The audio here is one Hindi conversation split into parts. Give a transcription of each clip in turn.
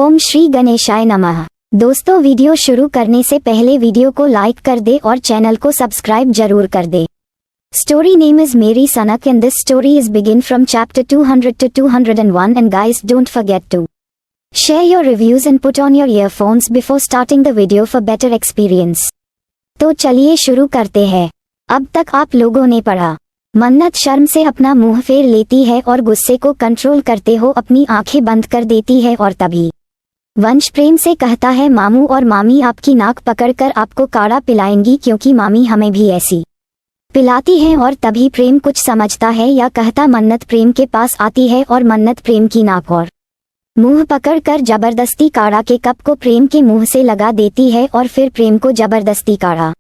ओम श्री गणेशाय नमः। दोस्तों, वीडियो शुरू करने से पहले वीडियो को लाइक कर दे और चैनल को सब्सक्राइब जरूर कर दे। Story name is Mary Sanak and this story is begin from chapter 200 to 201 and guys don't forget to share your reviews and put on your earphones before starting the video for better experience। तो चलिए शुरू करते हैं। अब तक आप लोगों ने पढ़ा। मन्नत शर्म से अपना मुंह फेर लेती है और गुस्से को कंट्रोल करते हो अपनी आंखें बंद कर देती है और तभी वंश प्रेम से कहता है मामू और मामी आपकी नाक पकड़कर आपको काढ़ा पिलाएंगी क्योंकि मामी हमें भी ऐसी पिलाती हैं। और तभी प्रेम कुछ समझता है या कहता मन्नत प्रेम के पास आती है और मन्नत प्रेम की नाक और मुंह पकड़कर जबरदस्ती काढ़ा के कप को प्रेम के मुंह से लगा देती है और फिर प्रेम को जबरदस्ती काढ़ा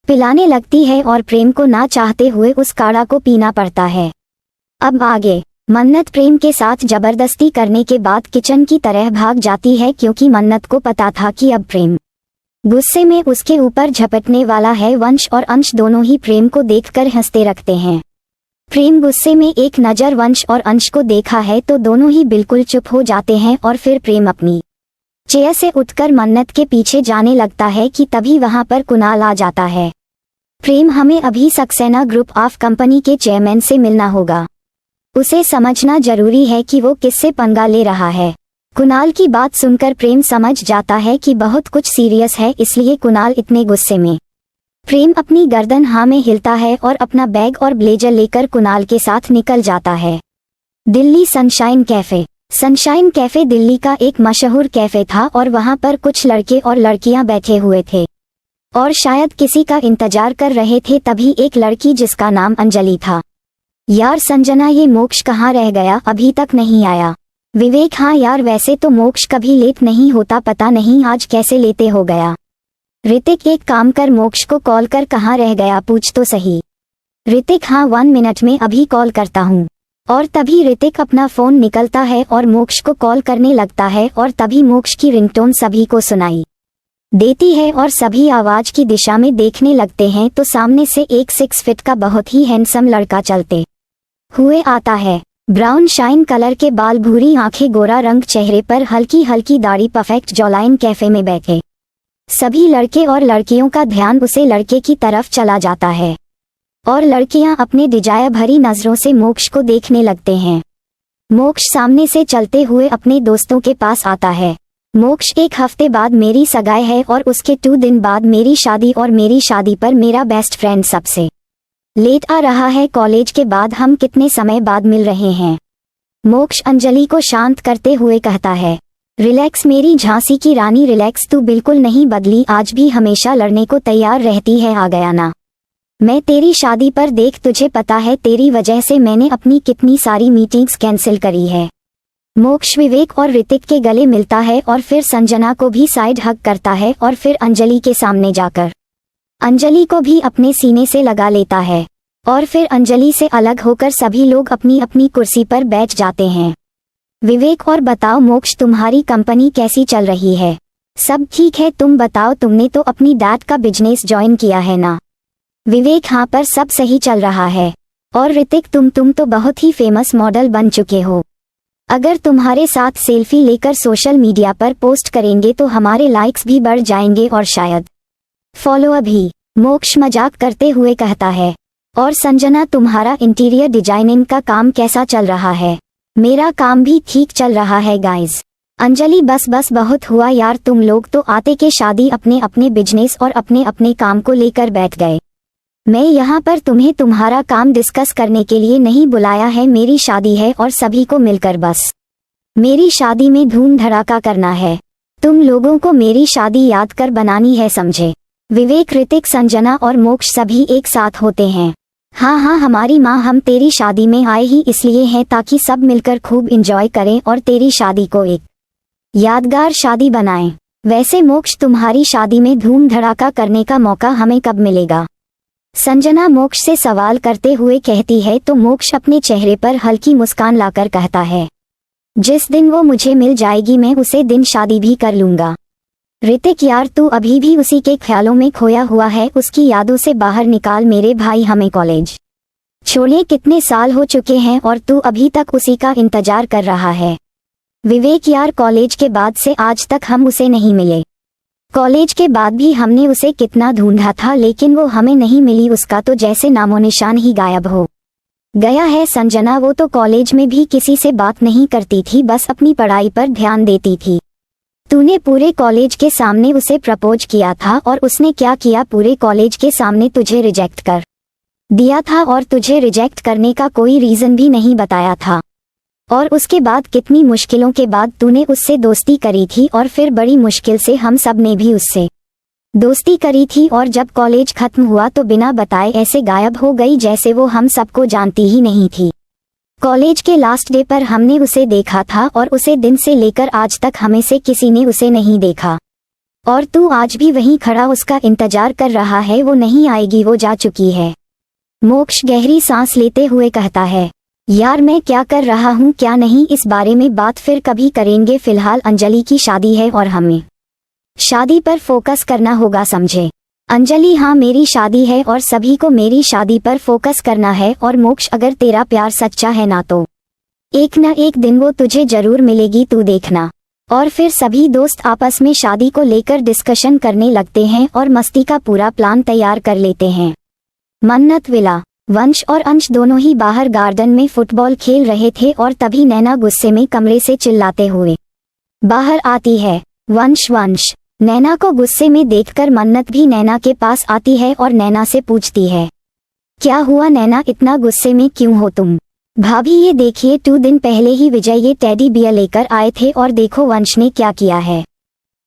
पिलाने लगती है और प्रेम को ना चाहते हुए उस काढ़ा को पीना पड़ता है। अब आगे मन्नत प्रेम के साथ जबरदस्ती करने के बाद किचन की तरह भाग जाती है क्योंकि मन्नत को पता था कि अब प्रेम गुस्से में उसके ऊपर झपटने वाला है। वंश और अंश दोनों ही प्रेम को देखकर हंसते रखते हैं। प्रेम गुस्से में एक नज़र वंश और अंश को देखा है तो दोनों ही बिल्कुल चुप हो जाते हैं और फिर प्रेम अपनी चेयर से उठकर मन्नत के पीछे जाने लगता है कि तभी वहां पर कुणाल आ जाता है। प्रेम हमें अभी सक्सेना ग्रुप ऑफ कंपनी के चेयरमैन से मिलना होगा। उसे समझना जरूरी है कि वो किससे पंगा ले रहा है। कुणाल की बात सुनकर प्रेम समझ जाता है कि बहुत कुछ सीरियस है, इसलिए कुणाल इतने गुस्से में प्रेम अपनी गर्दन हाँ में हिलता है और अपना बैग और ब्लेजर लेकर कुणाल के साथ निकल जाता है। Delhi sunshine cafe. Sunshine cafe Delhi का एक मशहूर कैफे था और वहां पर कुछ लड़के और लड़कियां बैठे हुए थे और शायद किसी का इंतजार कर रहे थे। तभी एक लड़की जिसका नाम अंजलि था। यार संजना, ये मोक्ष कहाँ रह गया, अभी तक नहीं आया। विवेक, हाँ यार वैसे तो मोक्ष कभी लेट नहीं होता, पता नहीं आज कैसे लेते हो गया। ऋतिक, एक काम कर मोक्ष को कॉल कर कहाँ रह गया पूछ तो सही। ऋतिक, हाँ 1 मिनट में अभी कॉल करता हूँ। और तभी ऋतिक अपना फोन निकलता है और मोक्ष को कॉल करने लगता है और तभी मोक्ष की रिंगटोन सभी को सुनाई देती है और सभी आवाज की दिशा में देखने लगते हैं तो सामने से एक 6 फीट का बहुत ही हैंडसम लड़का चलते हुए आता है। ब्राउन शाइन कलर के बाल, भूरी आंखें, गोरा रंग, चेहरे पर हल्की हल्की दाढ़ी, परफेक्ट जॉलाइन। कैफे में बैठे सभी लड़के और लड़कियों का ध्यान उसे लड़के की तरफ चला जाता है और लड़कियां अपने डिजायर भरी नजरों से मोक्ष को देखने लगते हैं। मोक्ष सामने से चलते हुए अपने दोस्तों के पास आता है। मोक्ष, 1 हफ्ते बाद मेरी सगाई है और उसके 2 दिन बाद मेरी शादी और मेरी शादी पर मेरा बेस्ट फ्रेंड सबसे लेट आ रहा है। कॉलेज के बाद हम कितने समय बाद मिल रहे हैं। मोक्ष अंजलि को शांत करते हुए कहता है रिलैक्स मेरी झांसी की रानी, रिलैक्स, तू बिल्कुल नहीं बदली, आज भी हमेशा लड़ने को तैयार रहती है। आ गया ना मैं तेरी शादी पर, देख तुझे पता है तेरी वजह से मैंने अपनी कितनी सारी मीटिंग्स कैंसिल करी है। मोक्ष विवेक और ऋतिक के गले मिलता है और फिर संजना को भी साइड हग करता है और फिर अंजलि के सामने जाकर अंजलि को भी अपने सीने से लगा लेता है और फिर अंजलि से अलग होकर सभी लोग अपनी अपनी कुर्सी पर बैठ जाते हैं। विवेक, और बताओ मोक्ष, तुम्हारी कंपनी कैसी चल रही है? सब ठीक है, तुम बताओ, तुमने तो अपनी डैड का बिजनेस ज्वाइन किया है ना? विवेक, हाँ पर सब सही चल रहा है। और ऋतिक, तुम तो बहुत ही फेमस मॉडल बन चुके हो। अगर तुम्हारे साथ सेल्फी लेकर सोशल मीडिया पर पोस्ट करेंगे तो हमारे लाइक्स भी बढ़ जाएंगे और शायद फॉलोअर भी। मोक्ष मजाक करते हुए कहता है। और संजना, तुम्हारा इंटीरियर डिजाइनिंग का काम कैसा चल रहा है? मेरा काम भी ठीक चल रहा है गाइस। अंजलि, बस बहुत हुआ यार, तुम लोग तो आते के शादी अपने अपने बिजनेस और अपने अपने काम को लेकर बैठ गए। मैं यहाँ पर तुम्हें तुम्हारा काम डिस्कस करने के लिए नहीं बुलाया है। मेरी शादी है और सभी को मिलकर बस मेरी शादी में धूम धड़ाका करना है। तुम लोगों को मेरी शादी याद कर बनानी है, समझे? विवेक, ऋतिक, संजना और मोक्ष सभी एक साथ होते हैं। हाँ, हमारी माँ, हम तेरी शादी में आए ही इसलिए हैं ताकि सब मिलकर खूब एंजॉय करें और तेरी शादी को एक यादगार शादी बनाएं। वैसे मोक्ष, तुम्हारी शादी में धूम धड़ाका करने का मौका हमें कब मिलेगा? संजना मोक्ष से सवाल करते हुए कहती है तो मोक्ष अपने चेहरे पर हल्की मुस्कान लाकर कहता है जिस दिन वो मुझे मिल जाएगी मैं उसे दिन शादी भी कर लूंगा। ऋतिक, यार तू अभी भी उसी के ख्यालों में खोया हुआ है, उसकी यादों से बाहर निकाल मेरे भाई, हमें कॉलेज छोड़े कितने साल हो चुके हैं और तू अभी तक उसी का इंतजार कर रहा है। विवेक यार, कॉलेज के बाद से आज तक हम उसे नहीं मिले। कॉलेज के बाद भी हमने उसे कितना ढूंढा था, लेकिन वो हमें नहीं मिली। उसका तो जैसे नामो निशान ही गायब हो गया है। संजना, वो तो कॉलेज में भी किसी से बात नहीं करती थी, बस अपनी पढ़ाई पर ध्यान देती थी। तूने पूरे कॉलेज के सामने उसे प्रपोज किया था और उसने क्या किया? पूरे कॉलेज के सामने तुझे रिजेक्ट कर दिया था, और तुझे रिजेक्ट करने का कोई रीजन भी नहीं बताया था। और उसके बाद कितनी मुश्किलों के बाद तूने उससे दोस्ती करी थी, और फिर बड़ी मुश्किल से हम सब ने भी उससे दोस्ती करी थी। और जब कॉलेज खत्म हुआ तो बिना बताए ऐसे गायब हो गई, जैसे वो हम सबको जानती ही नहीं थी। कॉलेज के लास्ट डे पर हमने उसे देखा था, और उसे दिन से लेकर आज तक हमें से किसी ने उसे नहीं देखा। और तू आज भी वहीं खड़ा उसका इंतजार कर रहा है। वो नहीं आएगी, वो जा चुकी है। मोक्ष गहरी सांस लेते हुए कहता है, यार मैं क्या कर रहा हूँ क्या नहीं, इस बारे में बात फिर कभी करेंगे। फिलहाल अंजलि की शादी है और हमें शादी पर फोकस करना होगा, समझे? अंजलि, हाँ मेरी शादी है और सभी को मेरी शादी पर फोकस करना है। और मोक्ष, अगर तेरा प्यार सच्चा है ना, तो एक न एक दिन वो तुझे जरूर मिलेगी, तू देखना। और फिर सभी दोस्त आपस में शादी को लेकर डिस्कशन करने लगते हैं और मस्ती का पूरा प्लान तैयार कर लेते हैं। मन्नत, विला, वंश और अंश दोनों ही बाहर गार्डन में फुटबॉल खेल रहे थे, और तभी नैना गुस्से में कमरे से चिल्लाते हुए बाहर आती है। वंश, वंश। नैना को गुस्से में देखकर मन्नत भी नैना के पास आती है और नैना से पूछती है, क्या हुआ नैना, इतना गुस्से में क्यों हो तुम? भाभी ये देखिए, 2 दिन पहले ही विजय ये टेडी बियर लेकर आए थे, और देखो वंश ने क्या किया है।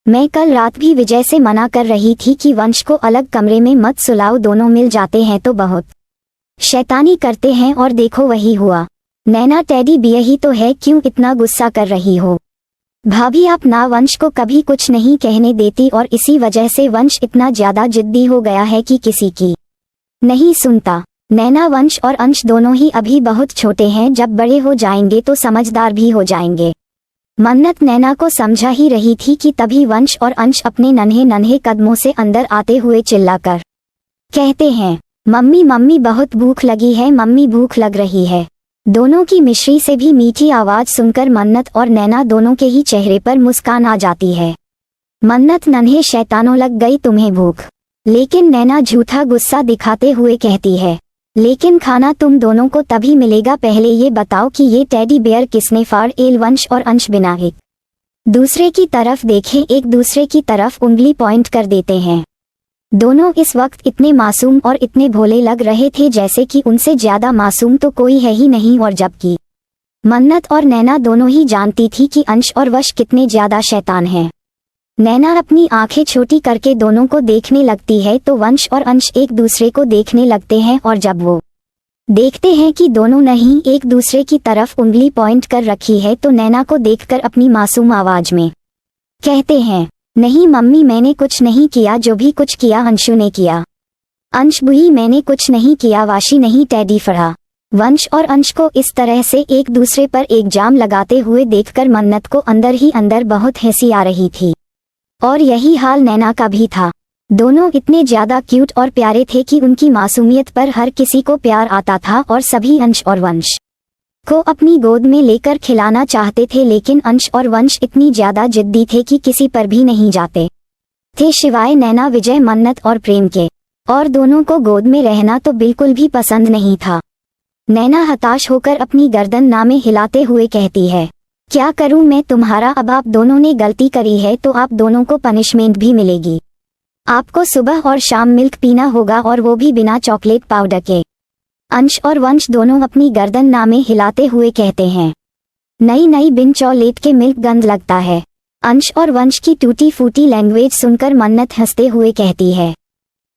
मैं कल रात भी विजय से मना कर रही थी कि वंश को अलग कमरे में मत सुलाओ, दोनों मिल जाते हैं तो बहुत शैतानी करते हैं, और देखो वही हुआ। नैना, टेडी बियर ही तो है, क्यों इतना गुस्सा कर रही हो? भाभी आप ना वंश को कभी कुछ नहीं कहने देती, और इसी वजह से वंश इतना ज्यादा जिद्दी हो गया है कि किसी की नहीं सुनता। नैना, वंश और अंश दोनों ही अभी बहुत छोटे हैं, जब बड़े हो जाएंगे तो समझदार भी हो जाएंगे। मन्नत नैना को समझा ही रही थी कि तभी वंश और अंश अपने नन्हे नन्हे कदमों से अंदर आते हुए चिल्लाकर कहते हैं, मम्मी मम्मी बहुत भूख लगी है, मम्मी भूख लग रही है। दोनों की मिश्री से भी मीठी आवाज सुनकर मन्नत और नैना दोनों के ही चेहरे पर मुस्कान आ जाती है। मन्नत, नन्हे शैतानों, लग गई तुम्हें भूख? लेकिन नैना झूठा गुस्सा दिखाते हुए कहती है, लेकिन खाना तुम दोनों को तभी मिलेगा, पहले ये बताओ कि ये टेडी बेयर किसने फाड़? वंश और अंश बिना एक दूसरे की तरफ देखे एक दूसरे की तरफ उंगली पॉइंट कर देते हैं। दोनों इस वक्त इतने मासूम और इतने भोले लग रहे थे जैसे कि उनसे ज्यादा मासूम तो कोई है ही नहीं। और जबकि मन्नत और नैना दोनों ही जानती थी कि अंश और वश कितने ज्यादा शैतान हैं। नैना अपनी आंखें छोटी करके दोनों को देखने लगती है, तो वंश और अंश एक दूसरे को देखने लगते हैं, और जब वो देखते हैं कि दोनों नहीं एक दूसरे की तरफ उंगली पॉइंट कर रखी है, तो नैना को देखकर अपनी मासूम आवाज में कहते हैं, नहीं मम्मी मैंने कुछ नहीं किया, जो भी कुछ किया अंशु ने किया। अंश, बुई मैंने कुछ नहीं किया, वाशी नहीं टेडी फड़ा। वंश और अंश को इस तरह से एक दूसरे पर इल्जाम लगाते हुए देखकर मन्नत को अंदर ही अंदर बहुत हंसी आ रही थी, और यही हाल नैना का भी था। दोनों इतने ज्यादा क्यूट और प्यारे थे कि उनकी मासूमियत पर हर किसी को प्यार आता था, और सभी अंश और वंश को अपनी गोद में लेकर खिलाना चाहते थे। लेकिन अंश और वंश इतनी ज्यादा जिद्दी थे कि किसी पर भी नहीं जाते थे सिवाय नैना, विजय, मन्नत और प्रेम के। और दोनों को गोद में रहना तो बिल्कुल भी पसंद नहीं था। नैना हताश होकर अपनी गर्दन नामे हिलाते हुए कहती है, क्या करूं मैं तुम्हारा? अब आप दोनों ने गलती करी है तो आप दोनों को पनिशमेंट भी मिलेगी। आपको सुबह और शाम मिल्क पीना होगा, और वो भी बिना चॉकलेट पाउडर के। अंश और वंश दोनों अपनी गर्दन नामे हिलाते हुए कहते हैं, नई नई बिन चॉकलेट के मिल्क गंद लगता है। अंश और वंश की टूटी फूटी लैंग्वेज सुनकर मन्नत हंसते हुए कहती है,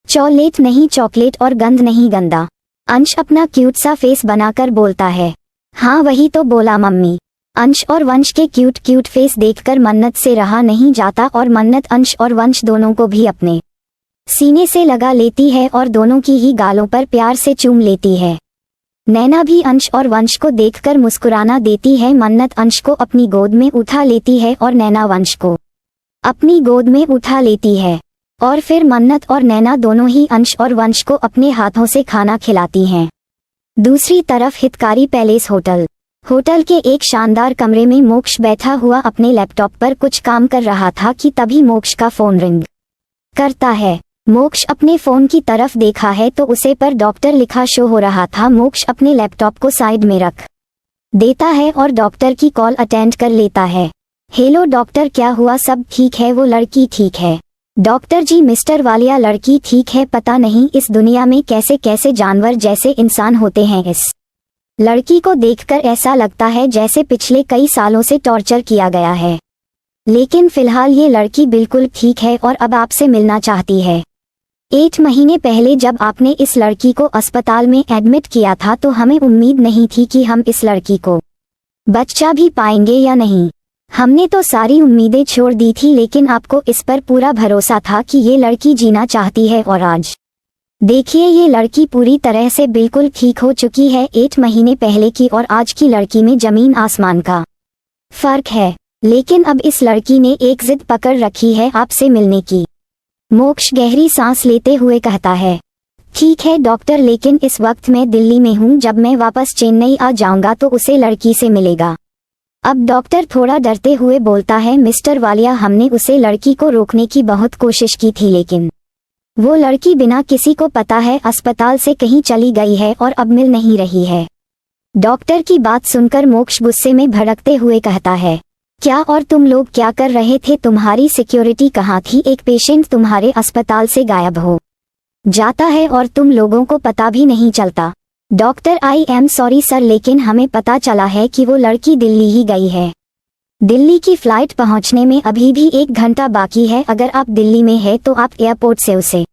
चॉकलेट नहीं चॉकलेट, और गंद नहीं गंदा। अंश अपना क्यूट सा फेस बनाकर बोलता है, हाँ वही तो बोला मम्मी। अंश और वंश के क्यूट क्यूट फेस देखकर मन्नत से रहा नहीं जाता, और मन्नत अंश और वंश दोनों को भी अपने सीने से लगा लेती है और दोनों की ही गालों पर प्यार से चूम लेती है। नैना भी अंश और वंश को देखकर मुस्कुराना देती है। मन्नत अंश को अपनी गोद में उठा लेती है और नैना वंश को अपनी गोद में उठा लेती है, और फिर मन्नत और नैना दोनों ही अंश और वंश को अपने हाथों से खाना खिलाती हैं। दूसरी तरफ हितकारी पैलेस होटल। होटल के एक शानदार कमरे में मोक्ष बैठा हुआ अपने लैपटॉप पर कुछ काम कर रहा था कि तभी मोक्ष का फोन रिंग करता है। मोक्ष अपने फोन की तरफ देखा है तो उसे पर डॉक्टर लिखा शो हो रहा था। मोक्ष अपने लैपटॉप को साइड में रख देता है और डॉक्टर की कॉल अटेंड कर लेता है। हेलो डॉक्टर, क्या हुआ? सब ठीक है? वो लड़की ठीक है? डॉक्टर जी, मिस्टर वालिया, लड़की ठीक है। पता नहीं इस दुनिया में कैसे कैसे जानवर जैसे इंसान होते हैं। इस लड़की को देखकर ऐसा लगता है जैसे पिछले कई सालों से टॉर्चर किया गया है, लेकिन फिलहाल ये लड़की बिल्कुल ठीक है और अब आपसे मिलना चाहती है। 8 महीने पहले जब आपने इस लड़की को अस्पताल में एडमिट किया था तो हमें उम्मीद नहीं थी कि हम इस लड़की को बच्चा भी पाएंगे या नहीं। हमने तो सारी उम्मीदें छोड़ दी थी, लेकिन आपको इस पर पूरा भरोसा था कि ये लड़की जीना चाहती है और आज देखिए ये लड़की पूरी तरह से बिल्कुल ठीक हो चुकी है। 8 महीने पहले की और आज की लड़की में जमीन आसमान का फर्क है, लेकिन अब इस लड़की ने एक जिद पकड़ रखी है आपसे मिलने की। मोक्ष गहरी सांस लेते हुए कहता है, ठीक है डॉक्टर, लेकिन इस वक्त मैं दिल्ली में हूँ। जब मैं वापस चेन्नई आ जाऊंगा तो उसे लड़की से मिलेगा। अब डॉक्टर थोड़ा डरते हुए बोलता है, मिस्टर वालिया, हमने उसे लड़की को रोकने की बहुत कोशिश की थी, लेकिन वो लड़की बिना किसी को पता है अस्पताल से कहीं चली गई है और अब मिल नहीं रही है। डॉक्टर की बात सुनकर मोक्ष गुस्से में भड़कते हुए कहता है, क्या और तुम लोग क्या कर रहे थे? तुम्हारी सिक्योरिटी कहाँ थी? एक पेशेंट तुम्हारे अस्पताल से गायब हो जाता है और तुम लोगों को पता भी नहीं चलता। Doctor, I am sorry sir, लेकिन हमें पता चला है कि वो लड़की दिल्ली ही गई है। दिल्ली की फ्लाइट पहुंचने में अभी भी 1 घंटा बाकी है। अगर आप दिल्ली में हैं तो आप एयरपोर्ट से उसे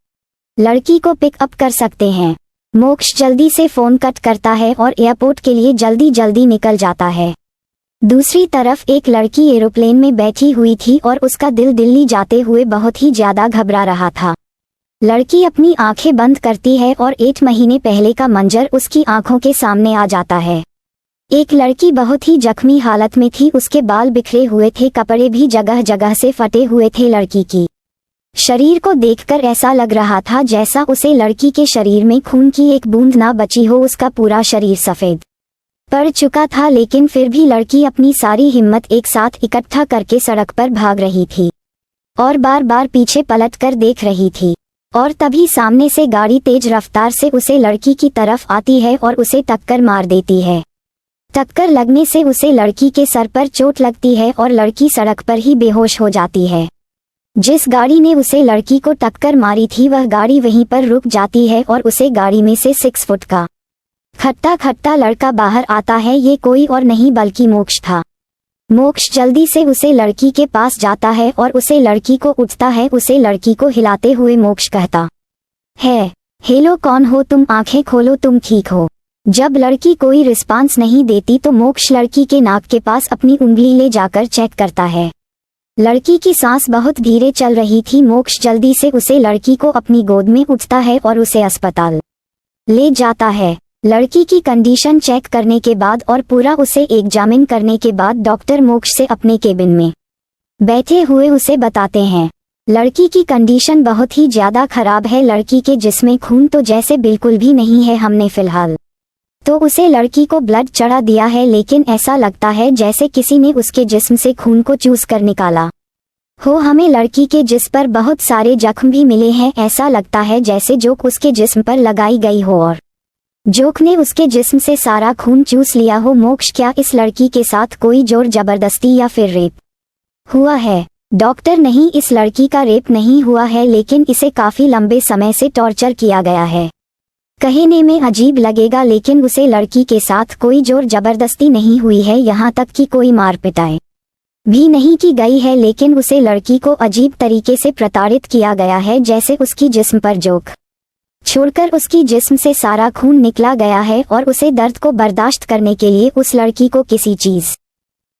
लड़की को पिक अप कर सकते हैं। मोक्ष जल्दी से फोन कट करता है और एयरपोर्ट के लिए जल्दी जल्दी निकल जाता है। दूसरी तरफ एक लड़की एरोप्लेन में बैठी हुई थी और उसका दिल दिल्ली जाते हुए बहुत ही ज्यादा घबरा रहा था। लड़की अपनी आंखें बंद करती है और 8 महीने पहले का मंजर उसकी आंखों के सामने आ जाता है। एक लड़की बहुत ही जख्मी हालत में थी, उसके बाल बिखरे हुए थे, कपड़े भी जगह जगह से फटे हुए थे। लड़की की शरीर को देखकर ऐसा लग रहा था जैसा उसे लड़की के शरीर में खून की एक बूंद ना बची हो। उसका पूरा शरीर सफेद पड़ चुका था, लेकिन फिर भी लड़की अपनी सारी हिम्मत एक साथ इकट्ठा करके सड़क पर भाग रही थी और बार बार पीछे पलट कर देख रही थी। और तभी सामने से गाड़ी तेज रफ्तार से उसे लड़की की तरफ आती है और उसे टक्कर मार देती है। टक्कर लगने से उसे लड़की के सर पर चोट लगती है और लड़की सड़क पर ही बेहोश हो जाती है। जिस गाड़ी ने उसे लड़की को टक्कर मारी थी वह गाड़ी वहीं पर रुक जाती है और उसे गाड़ी में से 6 फुट का खट्टा खट्टा लड़का बाहर आता है। ये कोई और नहीं बल्कि मोक्ष था। मोक्ष जल्दी से उसे लड़की के पास जाता है और उसे लड़की को उठता है। उसे लड़की को हिलाते हुए मोक्ष कहता है, हेलो, कौन हो तुम? आंखें खोलो, तुम ठीक हो? जब लड़की कोई रिस्पांस नहीं देती तो मोक्ष लड़की के नाक के पास अपनी उंगली ले जाकर चेक करता है। लड़की की सांस बहुत धीरे चल रही थी। मोक्ष जल्दी से उसे लड़की को अपनी गोद में उठाता है और उसे अस्पताल ले जाता है। लड़की की कंडीशन चेक करने के बाद और पूरा उसे एग्जामिन करने के बाद डॉक्टर मोक्ष से अपने केबिन में बैठे हुए उसे बताते हैं, लड़की की कंडीशन बहुत ही ज्यादा खराब है। लड़की के जिस्म में खून तो जैसे बिल्कुल भी नहीं है। हमने फिलहाल तो उसे लड़की को ब्लड चढ़ा दिया है, लेकिन ऐसा लगता है जैसे किसी ने उसके जिस्म से खून को चूस कर निकाला हो। हमें लड़की के जिस्म पर बहुत सारे जख्म भी मिले हैं। ऐसा लगता है जैसे जोक उसके जिस्म पर लगाई गई हो और जोक ने उसके जिस्म से सारा खून चूस लिया हो। मोक्ष, क्या इस लड़की के साथ कोई जोर जबरदस्ती या फिर रेप हुआ है? डॉक्टर, नहीं, इस लड़की का रेप नहीं हुआ है, लेकिन इसे काफी लंबे समय से टॉर्चर किया गया है। कहने में अजीब लगेगा, लेकिन उसे लड़की के साथ कोई जोर जबरदस्ती नहीं हुई है। यहाँ तक कि कोई मार पिटाई भी नहीं की गई है, लेकिन उसे लड़की को अजीब तरीके से प्रताड़ित किया गया है, जैसे उसकी जिस्म पर जोक छोड़कर उसकी जिस्म से सारा खून निकला गया है और उसे दर्द को बर्दाश्त करने के लिए उस लड़की को किसी चीज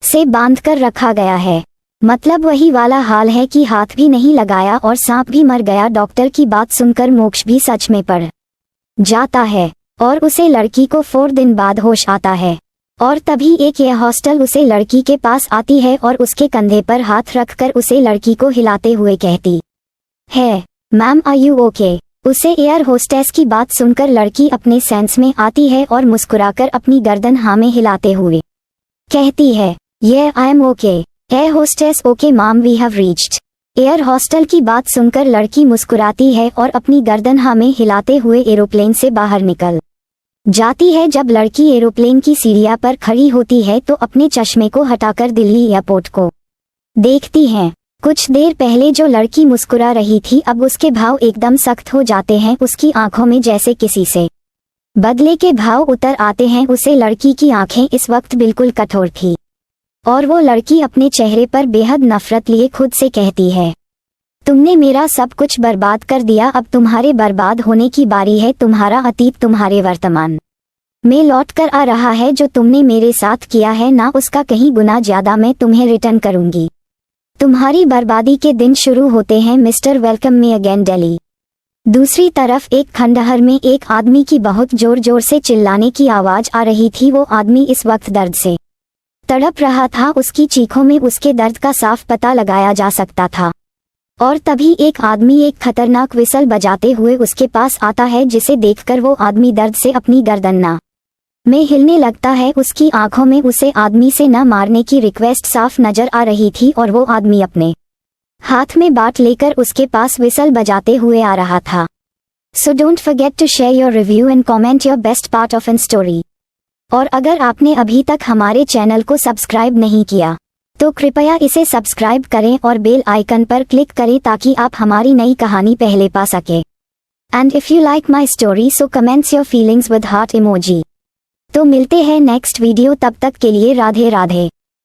से बांध कर रखा गया है। मतलब वही वाला हाल है कि हाथ भी नहीं लगाया और सांप भी मर गया। डॉक्टर की बात सुनकर मोक्ष भी सच में पड़ जाता है और उसे लड़की को 4 दिन बाद होश आता है। और तभी एक एयर हॉस्टल उसे लड़की के पास आती है और उसके कंधे पर हाथ रखकर उसे लड़की को हिलाते हुए कहती है, मैम, आर यू ओके? उसे एयर होस्टेस की बात सुनकर लड़की अपने सेंस में आती है और मुस्कुराकर अपनी गर्दन हाँ में हिलाते हुए कहती है, ये I am okay. Air hostess, okay mom we have reached. Air hostel की बात सुनकर लड़की मुस्कुराती है और अपनी गर्दन हाँ में हिलाते हुए एरोप्लेन से बाहर निकल जाती है। जब लड़की एरोप्लेन की सीढ़ियां पर खड़ी होती है तो अपने चश्मे को हटाकर दिल्ली एयरपोर्ट को देखती है। कुछ देर पहले जो लड़की मुस्कुरा रही थी अब उसके भाव एकदम सख्त हो जाते हैं। उसकी आंखों में जैसे किसी से बदले के भाव उतर आते हैं। उसे लड़की की आंखें इस वक्त बिल्कुल कठोर थी और वो लड़की अपने चेहरे पर बेहद नफरत लिए खुद से कहती है, तुमने मेरा सब कुछ बर्बाद कर दिया। अब तुम्हारे बर्बाद होने की बारी है। तुम्हारा अतीत तुम्हारे वर्तमान में लौट कर आ रहा है। जो तुमने मेरे साथ किया है ना, उसका कहीं गुना ज्यादा मैं तुम्हें रिटर्न करूंगी। तुम्हारी बर्बादी के दिन शुरू होते हैं mister welcome me again Delhi. दूसरी तरफ एक खंडहर में एक आदमी की बहुत जोर जोर से चिल्लाने की आवाज आ रही थी। वो आदमी इस वक्त दर्द से तड़प रहा था। उसकी चीखों में उसके दर्द का साफ पता लगाया जा सकता था। और तभी एक आदमी एक खतरनाक विसल बजाते हुए उसके पास आता है, जिसे देखकर वो आदमी दर्द से अपनी गर्दन में हिलने लगता है। उसकी आंखों में उसे आदमी से न मारने की रिक्वेस्ट साफ नजर आ रही थी और वो आदमी अपने हाथ में बाट लेकर उसके पास विसल बजाते हुए आ रहा था। So don't forget to share your review and comment your best part of an story. और अगर आपने अभी तक हमारे चैनल को सब्सक्राइब नहीं किया तो कृपया इसे सब्सक्राइब करें और बेल आइकन पर क्लिक करें ताकि आप हमारी नई कहानी पहले पा सके। And if you like my story so comments your feelings with heart emoji. तो मिलते हैं नेक्स्ट वीडियो, तब तक के लिए राधे राधे।